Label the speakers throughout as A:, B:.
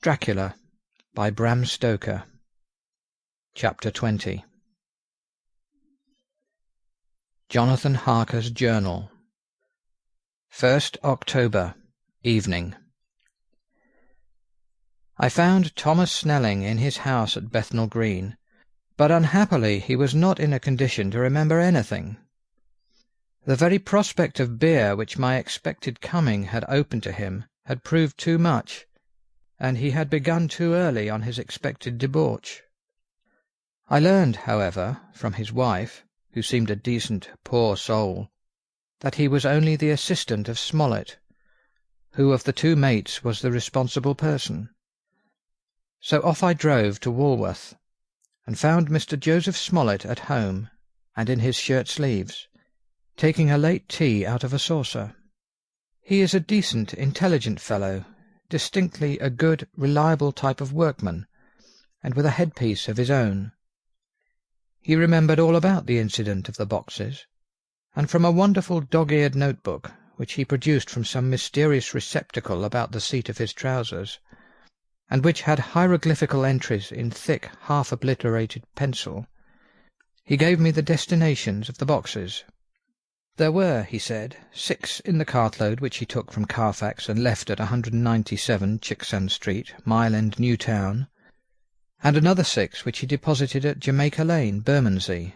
A: Dracula by Bram Stoker. Chapter 20. Jonathan Harker's Journal. 1st October, evening. I found Thomas Snelling in his house at Bethnal Green, but unhappily he was not in a condition to remember anything. The very prospect of beer which my expected coming had opened to him had proved too much, and he had begun too early on his expected debauch. I learned, however, from his wife, who seemed a decent, poor soul, that he was only the assistant of Smollett, who of the two mates was the responsible person. So off I drove to Walworth, and found Mr. Joseph Smollett at home, and in his shirt-sleeves, taking a late tea out of a saucer. He is a decent, intelligent fellow, distinctly a good, reliable type of workman, and with a headpiece of his own. He remembered all about the incident of the boxes, and from a wonderful dog-eared notebook, which he produced from some mysterious receptacle about the seat of his trousers, and which had hieroglyphical entries in thick, half-obliterated pencil, he gave me the destinations of the boxes. There were, he said, 6 in the cartload which he took from Carfax and left at 197 Chicksand Street, Mile End, New Town, and another 6 which he deposited at Jamaica Lane, Bermondsey.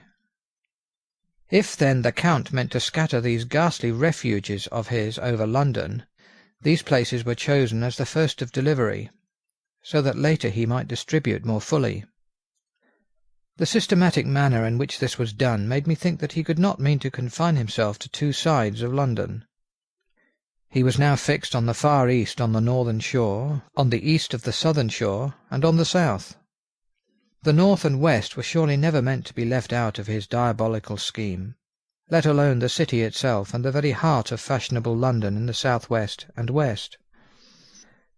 A: If, then, the Count meant to scatter these ghastly refuges of his over London, these places were chosen as the first of delivery, so that later he might distribute more fully. The systematic manner in which this was done made me think that he could not mean to confine himself to 2 sides of London. He was now fixed on the far east on the northern shore, on the east of the southern shore, and on the south. The north and west were surely never meant to be left out of his diabolical scheme, let alone the city itself and the very heart of fashionable London in the south-west and west.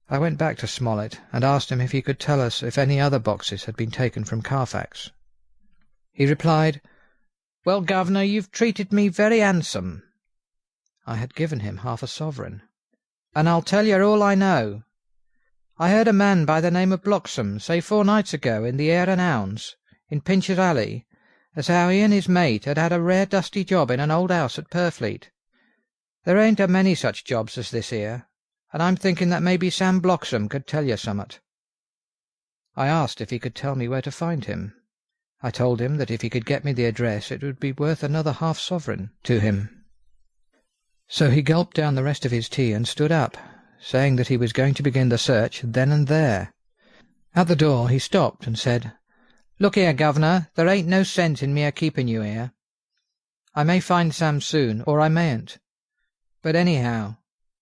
A: I went back to Smollett and asked him if he could tell us if any other boxes had been taken from Carfax. He replied, "Well, governor, you've treated me very handsome." I had given him half a sovereign. "And I'll tell you all I know. I heard a man by the name of Bloxham say 4 nights ago in the Hare and Hounds, in Pincher's Alley, as how he and his mate had had a rare dusty job in an old house at Purfleet. There ain't a many such jobs as this here, and I'm thinking that maybe Sam Bloxham could tell you summat." I asked if he could tell me where to find him. I told him that if he could get me the address it would be worth another half-sovereign to him. So he gulped down the rest of his tea and stood up, saying that he was going to begin the search then and there. At the door he stopped and said, "Look here, governor, there ain't no sense in me a-keeping you here. I may find Sam soon, or I mayn't. But anyhow,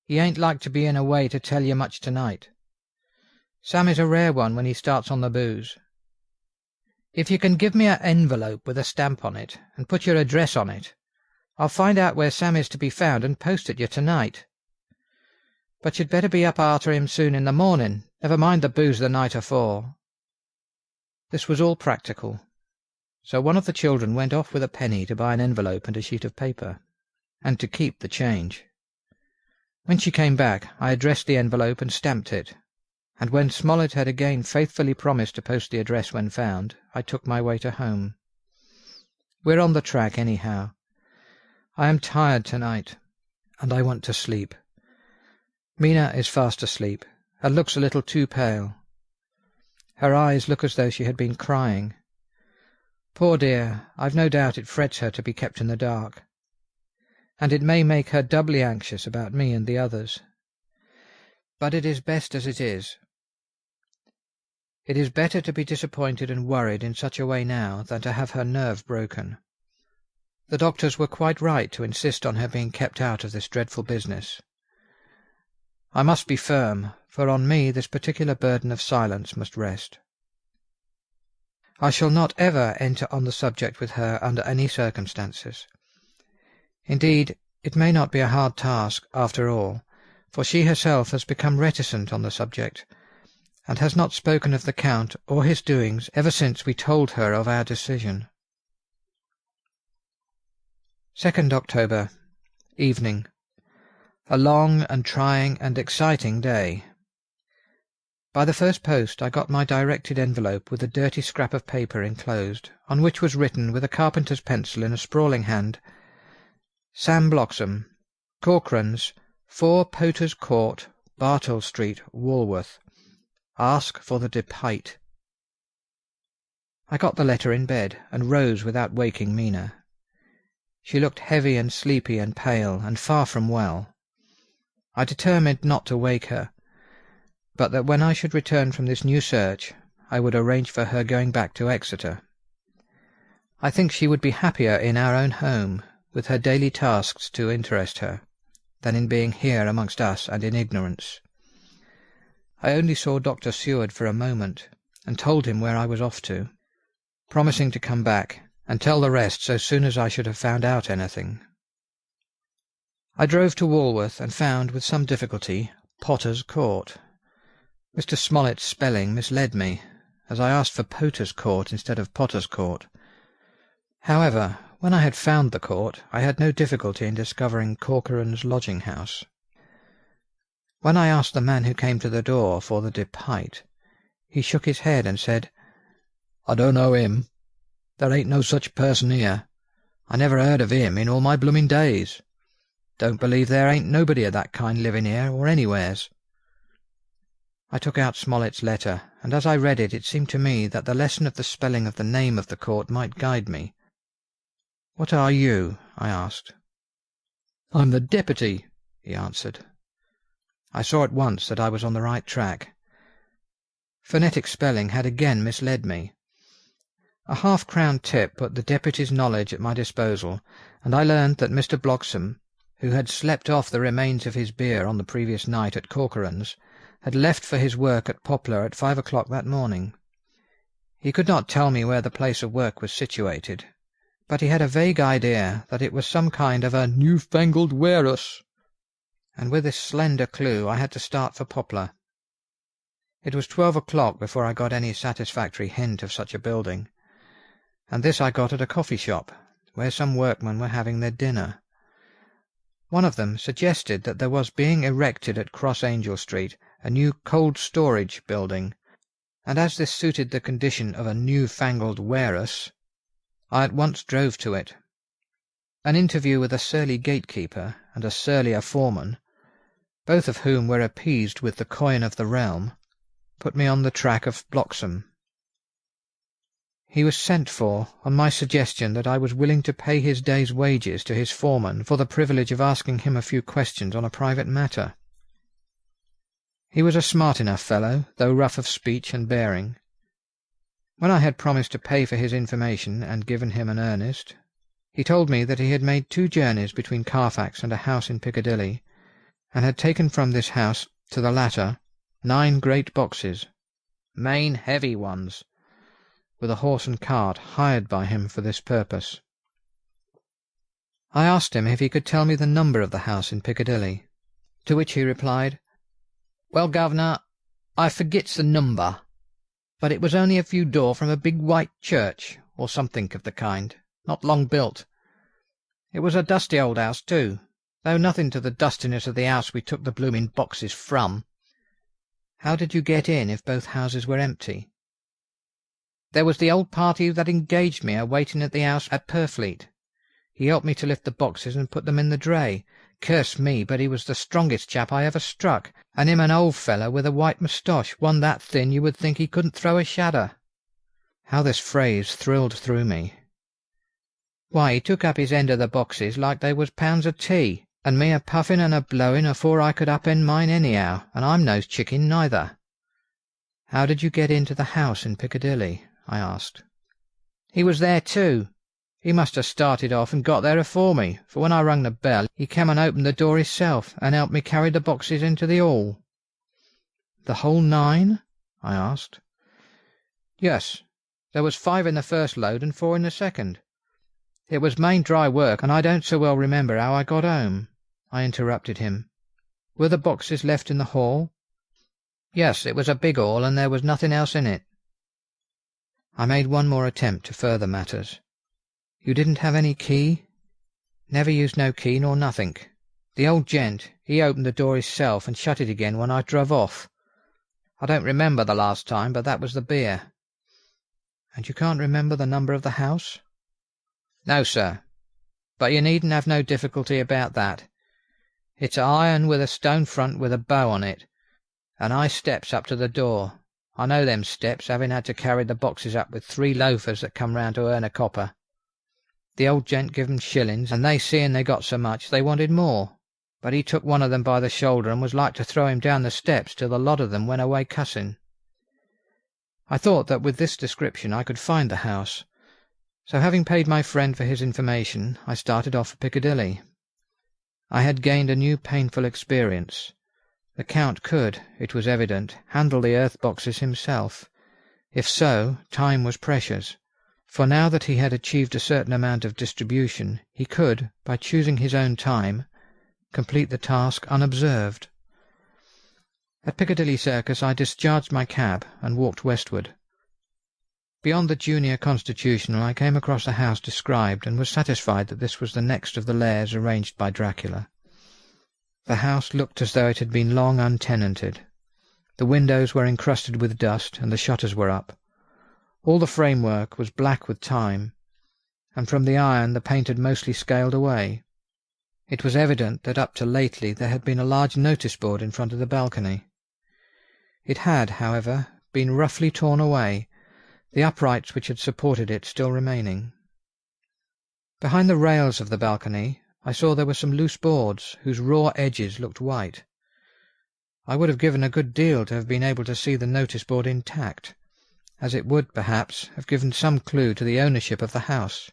A: he ain't like to be in a way to tell you much tonight. Sam is a rare one when he starts on the booze. If you can give me an envelope with a stamp on it, and put your address on it, I'll find out where Sam is to be found and post it you tonight. But you'd better be up arter him soon in the morning, never mind the booze the night afore." This was all practical, so one of the children went off with a penny to buy an envelope and a sheet of paper, and to keep the change. When she came back, I addressed the envelope and stamped it, and when Smollett had again faithfully promised to post the address when found, I took my way to home. We're on the track, anyhow. I am tired tonight, and I want to sleep. Mina is fast asleep, and looks a little too pale. Her eyes look as though she had been crying. Poor dear, I've no doubt it frets her to be kept in the dark, and it may make her doubly anxious about me and the others. But it is best as it is. It is better to be disappointed and worried in such a way now than to have her nerve broken. The doctors were quite right to insist on her being kept out of this dreadful business. I must be firm, for on me this particular burden of silence must rest. I shall not ever enter on the subject with her under any circumstances. Indeed, it may not be a hard task, after all, for she herself has become reticent on the subject, and has not spoken of the Count or his doings ever since we told her of our decision. 2nd October, evening. A long and trying and exciting day. By the first post I got my directed envelope with a dirty scrap of paper enclosed, on which was written with a carpenter's pencil in a sprawling hand, Sam Bloxham, Corcoran's, 4 Poter's Court, Bartle Street, Walworth. Ask for the Depite. I got the letter in bed, and rose without waking Mina. She looked heavy and sleepy and pale, and far from well. I determined not to wake her, but that when I should return from this new search, I would arrange for her going back to Exeter. I think she would be happier in our own home, with her daily tasks to interest her, than in being here amongst us and in ignorance. I only saw Dr. Seward for a moment, and told him where I was off to, promising to come back and tell the rest so soon as I should have found out anything. I drove to Walworth, and found, with some difficulty, Potter's Court. Mr. Smollett's spelling misled me, as I asked for Poter's Court instead of Potter's Court. However, when I had found the court, I had no difficulty in discovering Corcoran's lodging-house. When I asked the man who came to the door for the Depite, he shook his head and said, "I don't know him. There ain't no such person here. I never heard of him in all my bloomin' days. Don't believe there ain't nobody of that kind living here or anywheres." I took out Smollett's letter, and as I read it, it seemed to me that the lesson of the spelling of the name of the court might guide me. "What are you?" I asked. "I'm the deputy," he answered. I saw at once that I was on the right track. Phonetic spelling had again misled me. A half-crown tip put the deputy's knowledge at my disposal, and I learned that Mr. Bloxham, who had slept off the remains of his beer on the previous night at Corcoran's, had left for his work at Poplar at 5 o'clock that morning. He could not tell me where the place of work was situated, but he had a vague idea that it was some kind of a new-fangled warehouse, and with this slender clue I had to start for Poplar. It was 12 o'clock before I got any satisfactory hint of such a building, and this I got at a coffee shop, where some workmen were having their dinner. One of them suggested that there was being erected at Cross Angel Street a new cold storage building, and as this suited the condition of a new-fangled warehouse, I at once drove to it. An interview with a surly gatekeeper and a surlier foreman, both of whom were appeased with the coin of the realm, put me on the track of Bloxham. He was sent for on my suggestion that I was willing to pay his day's wages to his foreman for the privilege of asking him a few questions on a private matter. He was a smart enough fellow, though rough of speech and bearing. When I had promised to pay for his information and given him an earnest, he told me that he had made 2 journeys between Carfax and a house in Piccadilly, and had taken from this house to the latter 9 great boxes, main heavy ones, with a horse and cart hired by him for this purpose. I asked him if he could tell me the number of the house in Piccadilly, to which he replied, "Well, governor, I forgets the number, but it was only a few door from a big white church, or something of the kind, not long built. It was a dusty old house, too, though nothing to the dustiness of the house we took the blooming boxes from." "How did you get in if both houses were empty?" "There was the old party that engaged me a-waiting at the house at Purfleet. He helped me to lift the boxes and put them in the dray. Curse me, but he was the strongest chap I ever struck, and him an old fellow with a white moustache, one that thin you would think he couldn't throw a shadder." How this phrase thrilled through me. Why, he took up his end of the boxes like they was pounds of tea, and me a-puffing and a-blowing afore I could up-end mine anyhow, and I'm no chicken neither. "How did you get into the house in Piccadilly?" I asked. "He was there too. He must have started off and got there afore me, for when I rung the bell he came and opened the door himself, and helped me carry the boxes into the hall." "The whole 9?" I asked. "Yes. There was 5 in the first load and 4 in the second. It was main dry work, and I don't so well remember how I got home." I interrupted him. "Were the boxes left in the hall?" "Yes, it was a big hall, and there was nothing else in it." I made one more attempt to further matters. "You didn't have any key?" "Never used no key nor nothink. The old gent, he opened the door hisself and shut it again when I druv off." I don't remember the last time, but that was the beer." "And you can't remember the number of the house?" "No, sir. But you needn't have no difficulty about that. It's iron with a stone front with a bow on it, and high steps up to the door. I know them steps, having had to carry the boxes up with 3 loafers that come round to earn a copper. The old gent give 'em shillings, and they, seeing they got so much, they wanted more. But he took one of them by the shoulder and was like to throw him down the steps till the lot of them went away cussing." I thought that with this description I could find the house, so having paid my friend for his information, I started off for Piccadilly. I had gained a new painful experience. The Count could, it was evident, handle the earth boxes himself. If so, time was precious, for now that he had achieved a certain amount of distribution, he could, by choosing his own time, complete the task unobserved. At Piccadilly Circus I discharged my cab and walked westward. Beyond the Junior Constitutional I came across the house described, and was satisfied that this was the next of the lairs arranged by Dracula. The house looked as though it had been long untenanted. The windows were encrusted with dust, and the shutters were up. All the framework was black with time, and from the iron the paint had mostly scaled away. It was evident that up to lately there had been a large notice-board in front of the balcony. It had, however, been roughly torn away, the uprights which had supported it still remaining. Behind the rails of the balcony I saw there were some loose boards, whose raw edges looked white. I would have given a good deal to have been able to see the notice-board intact, as it would, perhaps, have given some clue to the ownership of the house.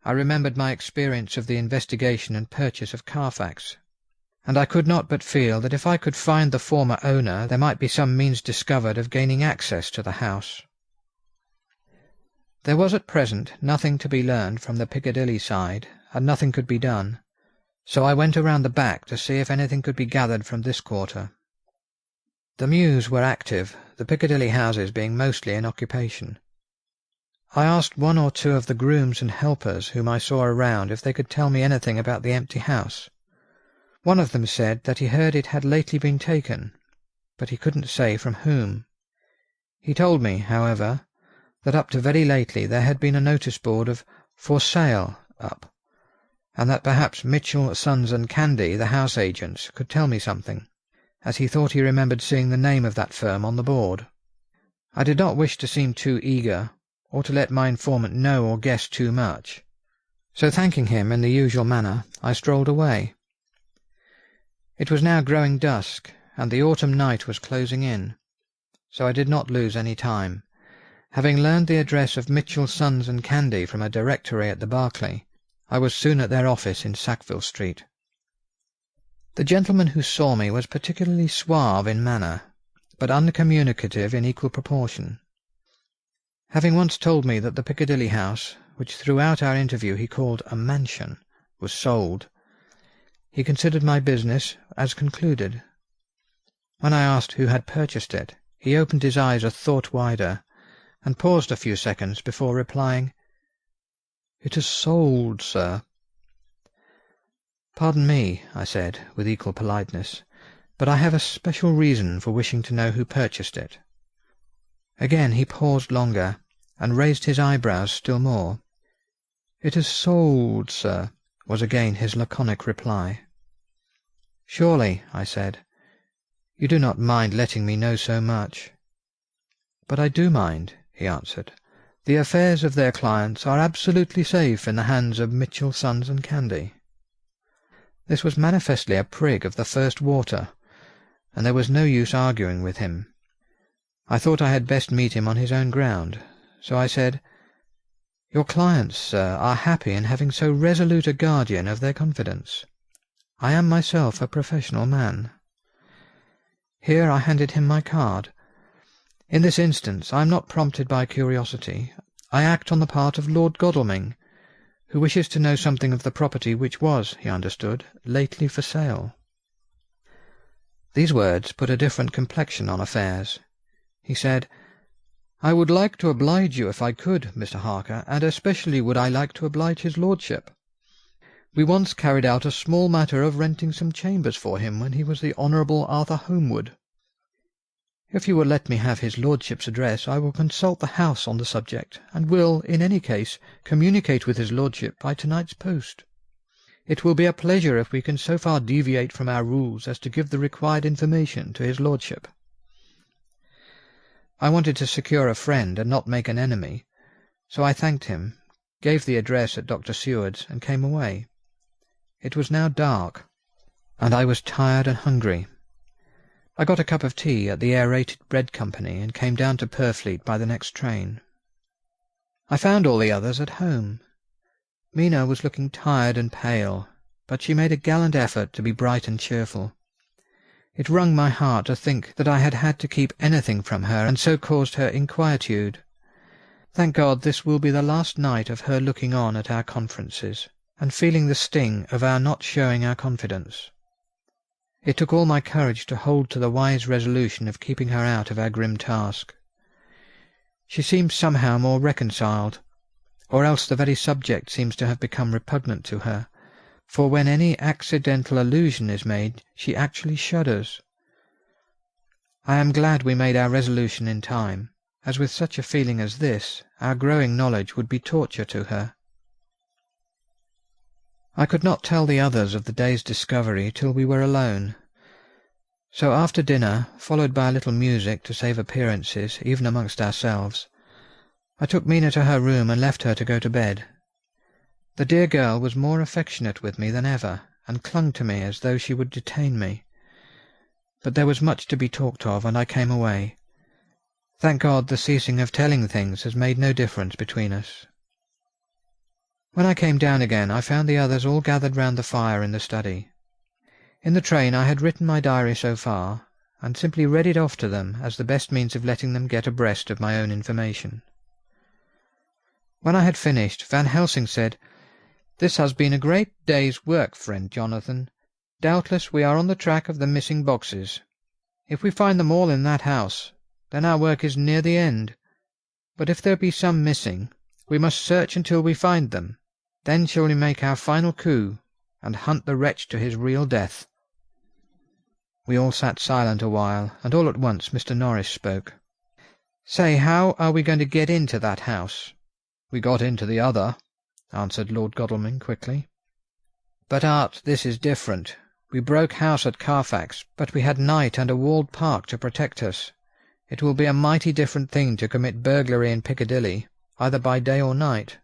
A: I remembered my experience of the investigation and purchase of Carfax, and I could not but feel that if I could find the former owner there might be some means discovered of gaining access to the house. There was at present nothing to be learned from the Piccadilly side, and nothing could be done, so I went around the back to see if anything could be gathered from this quarter. The mews were active, the Piccadilly houses being mostly in occupation. I asked 1 or 2 of the grooms and helpers whom I saw around if they could tell me anything about the empty house. One of them said that he heard it had lately been taken, but he couldn't say from whom. He told me, however, that up to very lately there had been a notice-board of "For Sale" up, and that perhaps Mitchell, Sons and Candy, the house agents, could tell me something, as he thought he remembered seeing the name of that firm on the board. I did not wish to seem too eager, or to let my informant know or guess too much, so thanking him in the usual manner, I strolled away. It was now growing dusk, and the autumn night was closing in, so I did not lose any time. Having learned the address of Mitchell, Sons and Candy from a directory at the Berkeley, I was soon at their office in Sackville Street. The gentleman who saw me was particularly suave in manner, but uncommunicative in equal proportion. Having once told me that the Piccadilly house, which throughout our interview he called a mansion, was sold, he considered my business as concluded. When I asked who had purchased it, he opened his eyes a thought wider, and paused a few seconds before replying, "It is sold, sir." "Pardon me," I said, with equal politeness, "but I have a special reason for wishing to know who purchased it." Again he paused longer, and raised his eyebrows still more. "It is sold, sir," was again his laconic reply. "Surely," I said, "you do not mind letting me know so much?" "But I do mind," he answered. "The affairs of their clients are absolutely safe in the hands of Mitchell, Sons and Candy." This was manifestly a prig of the first water, and there was no use arguing with him. I thought I had best meet him on his own ground, so I said, "Your clients, sir, are happy in having so resolute a guardian of their confidence. I am myself a professional man." Here I handed him my card. In this instance I am not prompted by curiosity. I act on the part of Lord Godalming, who wishes to know something of the property which was, he understood, lately for sale. These words put a different complexion on affairs. He said, "I would like to oblige you if I could, Mr. Harker, and especially would I like to oblige his lordship. We once carried out a small matter of renting some chambers for him when he was the Honourable Arthur Holmwood. If you will let me have his lordship's address, I will consult the house on the subject, and will, in any case, communicate with his lordship by to-night's post. It will be a pleasure if we can so far deviate from our rules as to give the required information to his lordship. I wanted to secure a friend and not make an enemy, so I thanked him, gave the address at Dr. Seward's, and came away. It was now dark, and I was tired and hungry. I got a cup of tea at the Aerated Bread Company and came down to Purfleet by the next train. I found all the others at home. Mina was looking tired and pale, but she made a gallant effort to be bright and cheerful. It wrung my heart to think that I had had to keep anything from her, and so caused her inquietude. Thank God this will be the last night of her looking on at our conferences, and feeling the sting of our not showing our confidence. It took all my courage to hold to the wise resolution of keeping her out of our grim task. She seems somehow more reconciled, or else the very subject seems to have become repugnant to her, for when any accidental allusion is made, she actually shudders. I am glad we made our resolution in time, as with such a feeling as this, our growing knowledge would be torture to her. I could not tell the others of the day's discovery till we were alone. So after dinner, followed by a little music to save appearances, even amongst ourselves, I took Mina to her room and left her to go to bed. The dear girl was more affectionate with me than ever, and clung to me as though she would detain me. But there was much to be talked of, and I came away. Thank God the ceasing of telling things has made no difference between us. When I came down again, I found the others all gathered round the fire in the study. In the train I had written my diary so far, and simply read it off to them as the best means of letting them get abreast of my own information. When I had finished, Van Helsing said, "This has been a great day's work, friend Jonathan. Doubtless we are on the track of the missing boxes. If we find them all in that house, then our work is near the end. But if there be some missing, we must search until we find them. Then shall we make our final coup, and hunt the wretch to his real death." We all sat silent a while, and all at once Mr. Norris spoke. "Say, how are we going to get into that house?" "We got into the other," answered Lord Godalming quickly. "But, Art, this is different. We broke house at Carfax, but we had night and a walled park to protect us. It will be a mighty different thing to commit burglary in Piccadilly, either by day or night.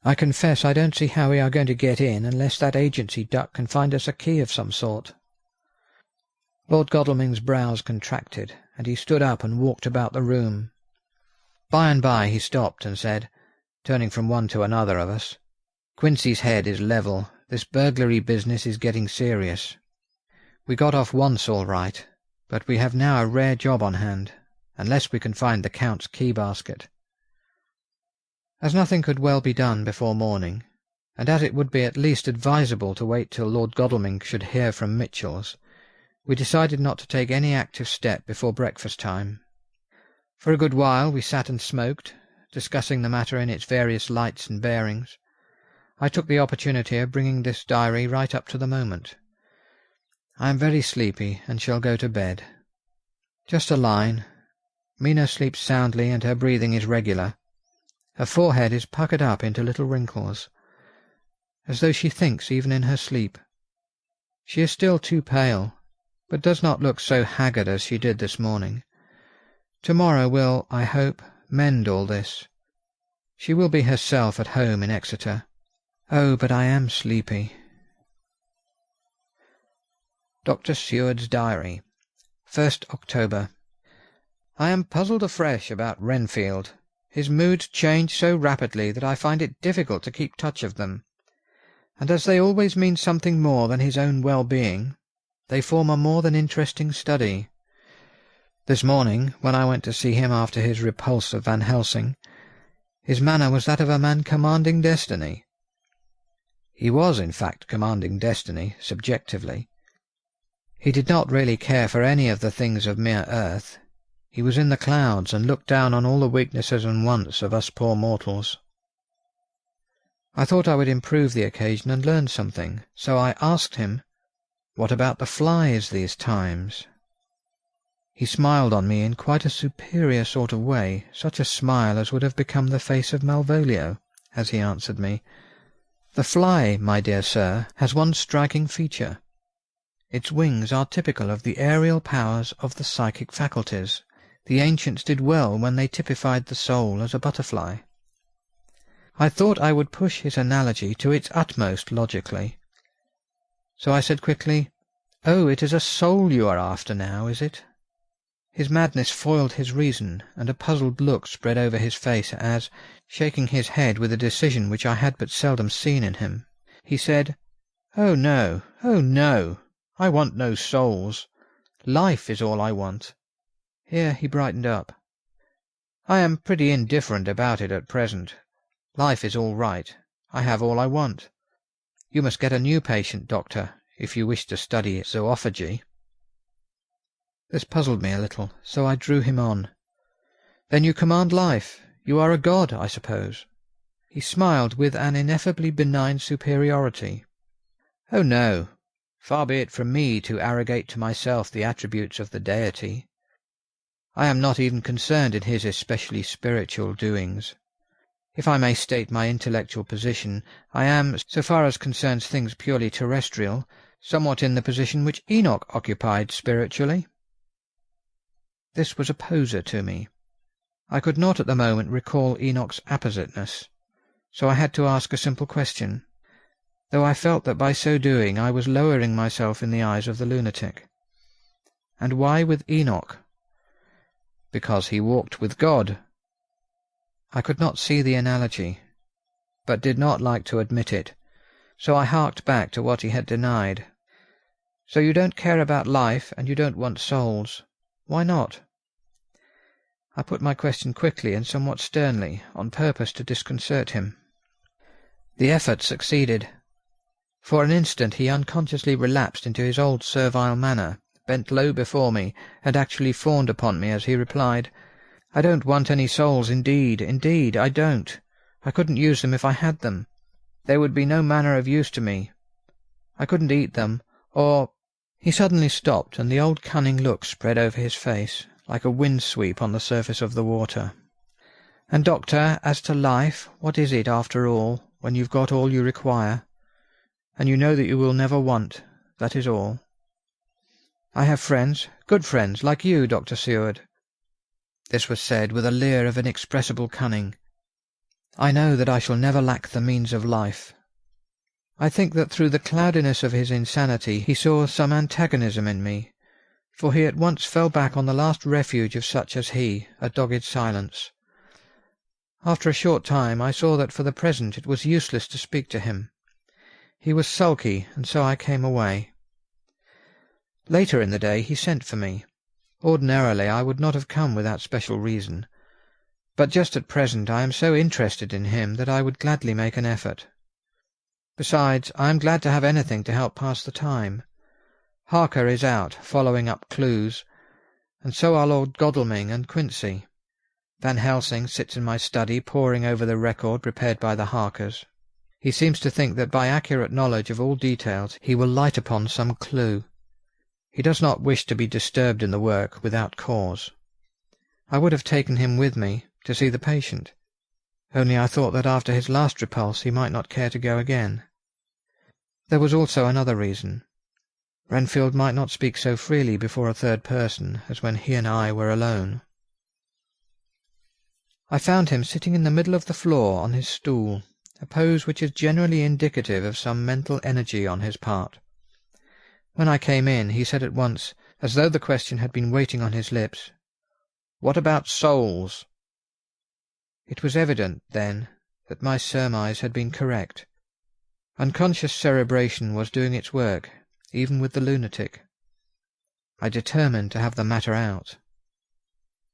A: I confess I don't see how we are going to get in unless that agency duck can find us a key of some sort." Lord Godalming's brows contracted, and he stood up and walked about the room. By and by he stopped and said, turning from one to another of us, "Quincy's head is level. This burglary business is getting serious. We got off once all right, but we have now a rare job on hand, unless we can find the Count's key-basket." As nothing could well be done before morning, and as it would be at least advisable to wait till Lord Godalming should hear from Mitchell's, we decided not to take any active step before breakfast time. For a good while we sat and smoked, discussing the matter in its various lights and bearings. I took the opportunity of bringing this diary right up to the moment. I am very sleepy, and shall go to bed. Just a line. Mina sleeps soundly, and her breathing is regular. Her forehead is puckered up into little wrinkles, as though she thinks even in her sleep. She is still too pale, but does not look so haggard as she did this morning. Tomorrow will, I hope, mend all this. She will be herself at home in Exeter. Oh, but I am sleepy. Dr. Seward's Diary, 1st October. I am puzzled afresh about Renfield. His moods change so rapidly that I find it difficult to keep touch of them, and as they always mean something more than his own well-being, they form a more than interesting study. This morning, when I went to see him after his repulse of Van Helsing, his manner was that of a man commanding destiny. He was, in fact, commanding destiny, subjectively. He did not really care for any of the things of mere earth. He was in the clouds, and looked down on all the weaknesses and wants of us poor mortals. I thought I would improve the occasion and learn something, so I asked him, "What about the flies these times?" He smiled on me in quite a superior sort of way, such a smile as would have become the face of Malvolio, as he answered me, "The fly, my dear sir, has one striking feature. Its wings are typical of the aerial powers of the psychic faculties. The ancients did well when they typified the soul as a butterfly." I thought I would push his analogy to its utmost logically. So I said quickly, "Oh, it is a soul you are after now, is it?" His madness foiled his reason, and a puzzled look spread over his face as, shaking his head with a decision which I had but seldom seen in him, he said, "Oh no, oh no! I want no souls. Life is all I want." Here he brightened up. "I am pretty indifferent about it at present. Life is all right. I have all I want. You must get a new patient, doctor, if you wish to study zoophagy." This puzzled me a little, so I drew him on. "Then you command life. You are a god, I suppose?" He smiled with an ineffably benign superiority. "Oh no! Far be it from me to arrogate to myself the attributes of the deity. I am not even concerned in his especially spiritual doings. If I may state my intellectual position, I am, so far as concerns things purely terrestrial, somewhat in the position which Enoch occupied spiritually." This was a poser to me. I could not at the moment recall Enoch's appositeness, so I had to ask a simple question, though I felt that by so doing I was lowering myself in the eyes of the lunatic. "And why with Enoch?" "Because he walked with God." I could not see the analogy, but did not like to admit it, so I harked back to what he had denied. "So you don't care about life, and you don't want souls. Why not?" I put my question quickly and somewhat sternly, on purpose to disconcert him. The effort succeeded. For an instant he unconsciously relapsed into his old servile manner, bent low before me, and actually fawned upon me as he replied, "I don't want any souls, indeed, indeed, I don't. I couldn't use them if I had them. They would be no manner of use to me. I couldn't eat them, or—" He suddenly stopped, and the old cunning look spread over his face, like a wind-sweep on the surface of the water. "And, doctor, as to life, what is it, after all, when you've got all you require? And you know that you will never want, that is all. I have friends, good friends, like you, Dr. Seward." This was said with a leer of inexpressible cunning. "I know that I shall never lack the means of life." I think that through the cloudiness of his insanity he saw some antagonism in me, for he at once fell back on the last refuge of such as he, a dogged silence. After a short time I saw that for the present it was useless to speak to him. He was sulky, and so I came away. Later in the day he sent for me. Ordinarily I would not have come without special reason, but just at present I am so interested in him that I would gladly make an effort. Besides, I am glad to have anything to help pass the time. Harker is out, following up clues, and so are Lord Godalming and Quincy. Van Helsing sits in my study poring over the record prepared by the Harkers. He seems to think that by accurate knowledge of all details he will light upon some clue. He does not wish to be disturbed in the work without cause. I would have taken him with me to see the patient, only I thought that after his last repulse he might not care to go again. There was also another reason. Renfield might not speak so freely before a third person as when he and I were alone. I found him sitting in the middle of the floor on his stool, a pose which is generally indicative of some mental energy on his part. When I came in, he said at once, as though the question had been waiting on his lips, "What about souls?" It was evident, then, that my surmise had been correct. Unconscious cerebration was doing its work, even with the lunatic. I determined to have the matter out.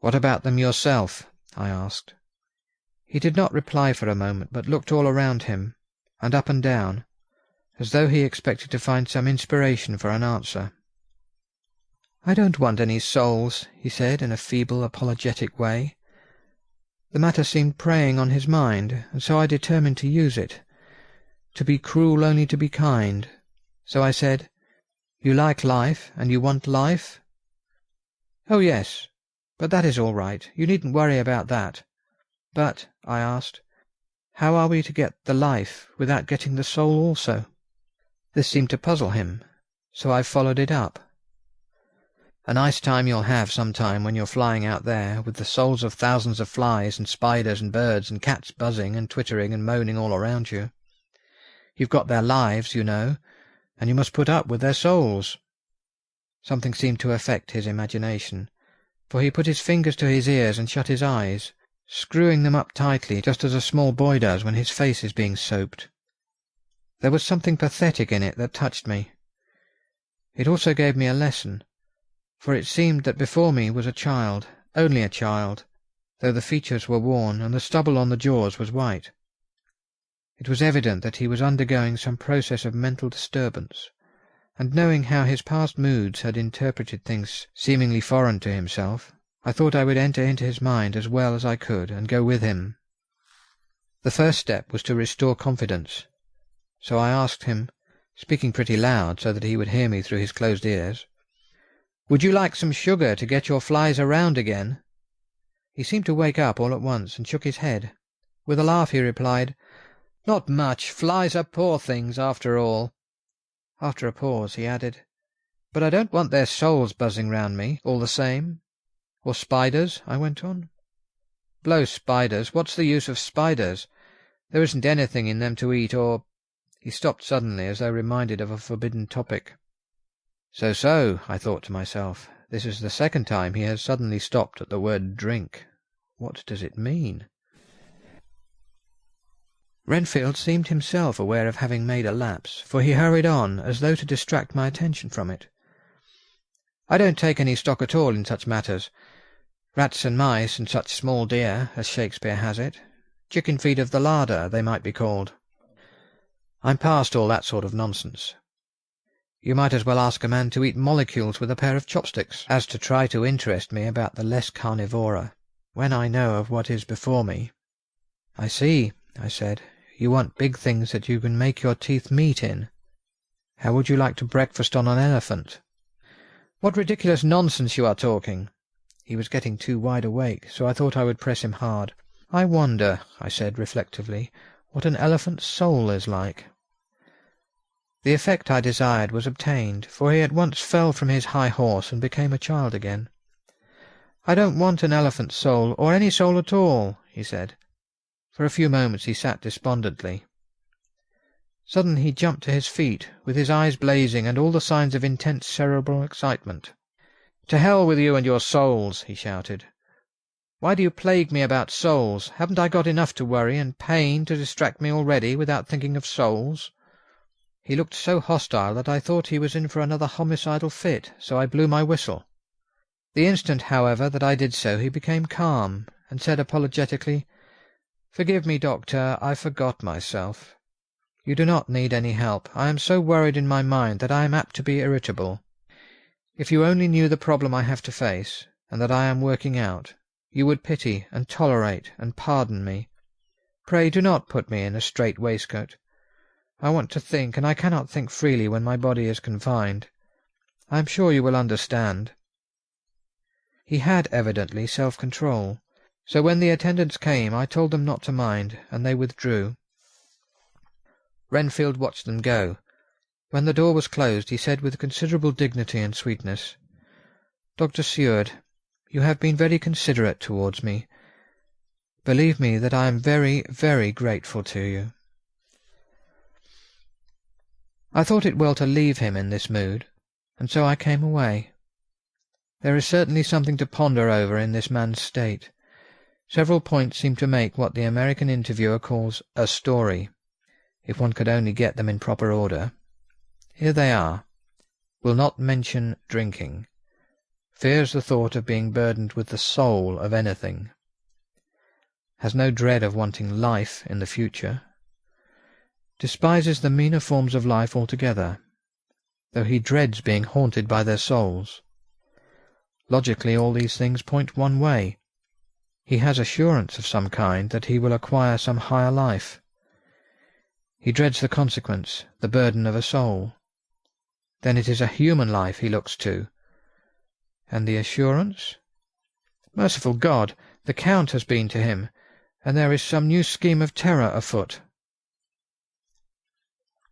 A: "What about them yourself?" I asked. He did not reply for a moment, but looked all around him, and up and down, as though he expected to find some inspiration for an answer. "I don't want any souls," he said in a feeble, apologetic way. The matter seemed preying on his mind, and so I determined to use it, to be cruel only to be kind. So I said, "You like life, and you want life?" "Oh, yes, but that is all right. You needn't worry about that." "But," I asked, "how are we to get the life without getting the soul also?" This seemed to puzzle him, so I followed it up. "A nice time you'll have some time when you're flying out there, with the souls of thousands of flies and spiders and birds and cats buzzing and twittering and moaning all around you. You've got their lives, you know, and you must put up with their souls." Something seemed to affect his imagination, for he put his fingers to his ears and shut his eyes, screwing them up tightly just as a small boy does when his face is being soaped. There was something pathetic in it that touched me. It also gave me a lesson, for it seemed that before me was a child, only a child, though the features were worn and the stubble on the jaws was white. It was evident that he was undergoing some process of mental disturbance, and knowing how his past moods had interpreted things seemingly foreign to himself, I thought I would enter into his mind as well as I could and go with him. The first step was to restore confidence, so I asked him, speaking pretty loud so that he would hear me through his closed ears, "Would you like some sugar to get your flies around again?" He seemed to wake up all at once and shook his head. With a laugh he replied, "Not much. Flies are poor things after all." After a pause he added, "But I don't want their souls buzzing round me, all the same." "Or spiders?" I went on. "Blow spiders. What's the use of spiders? There isn't anything in them to eat or—" He stopped suddenly, as though reminded of a forbidden topic. So, I thought to myself, this is the second time he has suddenly stopped at the word drink. What does it mean? Renfield seemed himself aware of having made a lapse, for he hurried on, as though to distract my attention from it. "I don't take any stock at all in such matters. Rats and mice and such small deer, as Shakespeare has it. Chicken feed of the larder, they might be called. I'm past all that sort of nonsense. You might as well ask a man to eat molecules with a pair of chopsticks, as to try to interest me about the less carnivora, when I know of what is before me." "I see," I said. "You want big things that you can make your teeth meet in. How would you like to breakfast on an elephant?" "What ridiculous nonsense you are talking!" He was getting too wide awake, so I thought I would press him hard. "I wonder," I said reflectively, "what an elephant's soul is like." The effect I desired was obtained, for he at once fell from his high horse and became a child again. "I don't want an elephant's soul, or any soul at all," he said. For a few moments he sat despondently. Suddenly he jumped to his feet, with his eyes blazing and all the signs of intense cerebral excitement. "To hell with you and your souls!" he shouted. "Why do you plague me about souls? Haven't I got enough to worry and pain to distract me already without thinking of souls?" He looked so hostile that I thought he was in for another homicidal fit, so I blew my whistle. The instant, however, that I did so he became calm, and said apologetically, "Forgive me, Doctor, I forgot myself. You do not need any help. I am so worried in my mind that I am apt to be irritable. If you only knew the problem I have to face, and that I am working out, you would pity and tolerate and pardon me. Pray do not put me in a strait waistcoat. I want to think, and I cannot think freely when my body is confined. I am sure you will understand." He had evidently self-control, so when the attendants came I told them not to mind, and they withdrew. Renfield watched them go. When the door was closed he said with considerable dignity and sweetness, "Dr. Seward, you have been very considerate towards me. Believe me that I am very, very grateful to you." I thought it well to leave him in this mood, and so I came away. There is certainly something to ponder over in this man's state. Several points seem to make what the American interviewer calls a story, if one could only get them in proper order. Here they are. Will not mention drinking. Fears the thought of being burdened with the soul of anything. Has no dread of wanting life in the future. Despises the meaner forms of life altogether, though he dreads being haunted by their souls. Logically all these things point one way. He has assurance of some kind that he will acquire some higher life. He dreads the consequence, the burden of a soul. Then it is a human life he looks to, And the assurance? Merciful God, the Count has been to him, and there is some new scheme of terror afoot.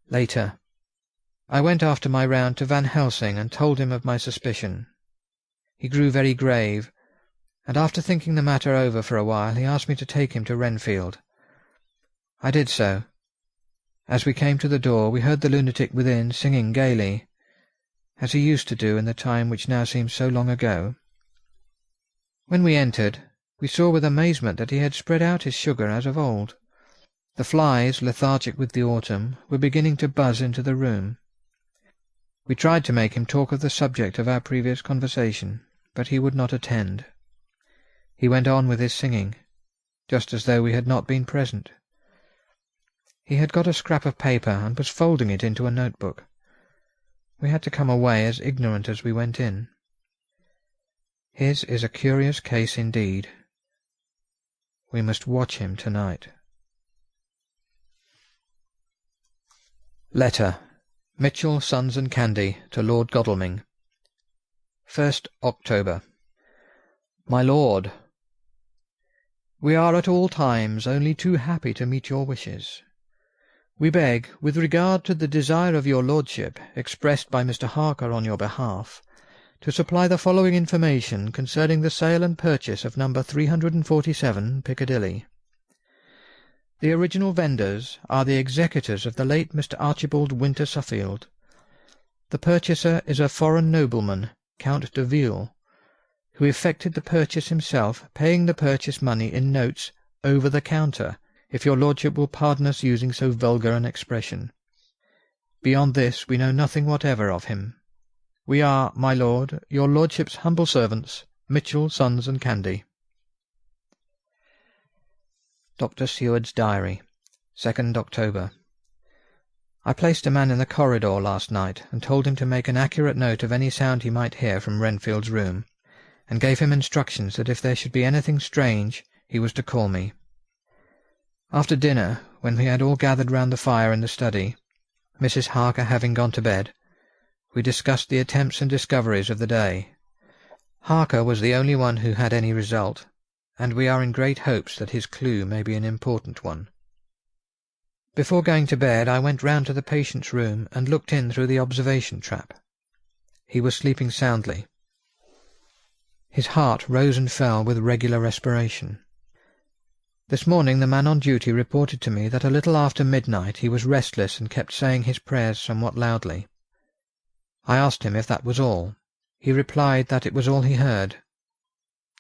A: Later. I went after my round to Van Helsing and told him of my suspicion. He grew very grave, and after thinking the matter over for a while he asked me to take him to Renfield. I did so. As we came to the door we heard the lunatic within singing gaily, as he used to do in the time which now seems so long ago. When we entered, we saw with amazement that he had spread out his sugar as of old. The flies, lethargic with the autumn, were beginning to buzz into the room. We tried to make him talk of the subject of our previous conversation, but he would not attend. He went on with his singing, just as though we had not been present. He had got a scrap of paper and was folding it into a notebook. We had to come away as ignorant as we went in. His is a curious case indeed. We must watch him tonight. Letter. Mitchell, Sons and Candy, to Lord Godalming. 1st October. My Lord, we are at all times only too happy to meet your wishes. We beg, with regard to the desire of your lordship, expressed by Mr. Harker on your behalf, to supply the following information concerning the sale and purchase of number 347 Piccadilly. The original vendors are the executors of the late Mr. Archibald Winter Suffield. The purchaser is a foreign nobleman, Count de Ville, who effected the purchase himself, paying the purchase money in notes over the counter, if your lordship will pardon us using so vulgar an expression. Beyond this we know nothing whatever of him. We are, my lord, your lordship's humble servants, Mitchell, Sons and Candy. Dr. Seward's Diary, 2nd October. I placed a man in the corridor last night, and told him to make an accurate note of any sound he might hear from Renfield's room, and gave him instructions that if there should be anything strange, he was to call me. After dinner, when we had all gathered round the fire in the study, Mrs. Harker having gone to bed, we discussed the attempts and discoveries of the day. Harker was the only one who had any result, and we are in great hopes that his clue may be an important one. Before going to bed I went round to the patient's room and looked in through the observation trap. He was sleeping soundly. His heart rose and fell with regular respiration. This morning the man on duty reported to me that a little after midnight he was restless and kept saying his prayers somewhat loudly. I asked him if that was all. He replied that it was all he heard.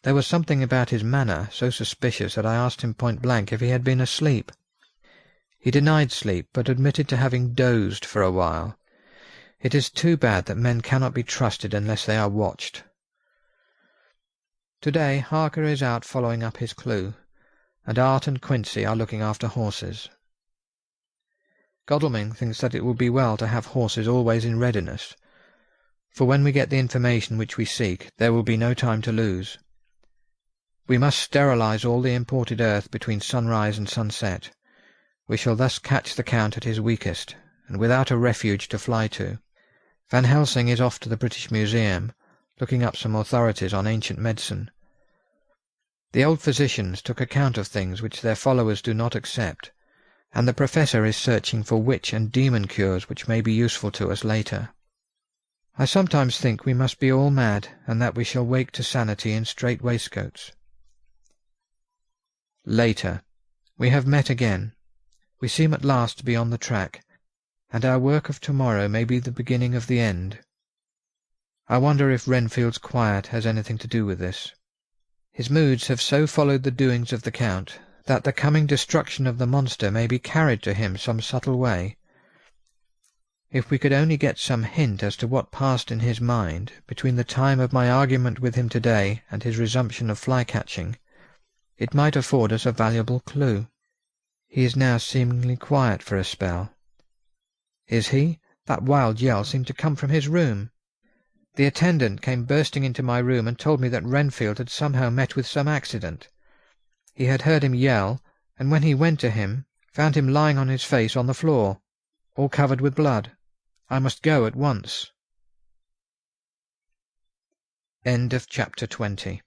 A: There was something about his manner so suspicious that I asked him point-blank if he had been asleep. He denied sleep, but admitted to having dozed for a while. It is too bad that men cannot be trusted unless they are watched. Today Harker is out following up his clue, and Art and Quincy are looking after horses. Godalming thinks that it would be well to have horses always in readiness, for when we get the information which we seek, there will be no time to lose. We must sterilize all the imported earth between sunrise and sunset. We shall thus catch the Count at his weakest, and without a refuge to fly to. Van Helsing is off to the British Museum, looking up some authorities on ancient medicine. The old physicians took account of things which their followers do not accept, and the Professor is searching for witch and demon cures which may be useful to us later. I sometimes think we must be all mad, and that we shall wake to sanity in strait waistcoats. Later. We have met again. We seem at last to be on the track, and our work of tomorrow may be the beginning of the end. I wonder if Renfield's quiet has anything to do with this. His moods have so followed the doings of the Count that the coming destruction of the monster may be carried to him some subtle way. If we could only get some hint as to what passed in his mind between the time of my argument with him today and his resumption of fly-catching, it might afford us a valuable clue. He is now seemingly quiet for a spell. Is he? That wild yell seemed to come from his room. The attendant came bursting into my room and told me that Renfield had somehow met with some accident. He had heard him yell, and when he went to him, found him lying on his face on the floor, all covered with blood. I must go at once. End of chapter 20.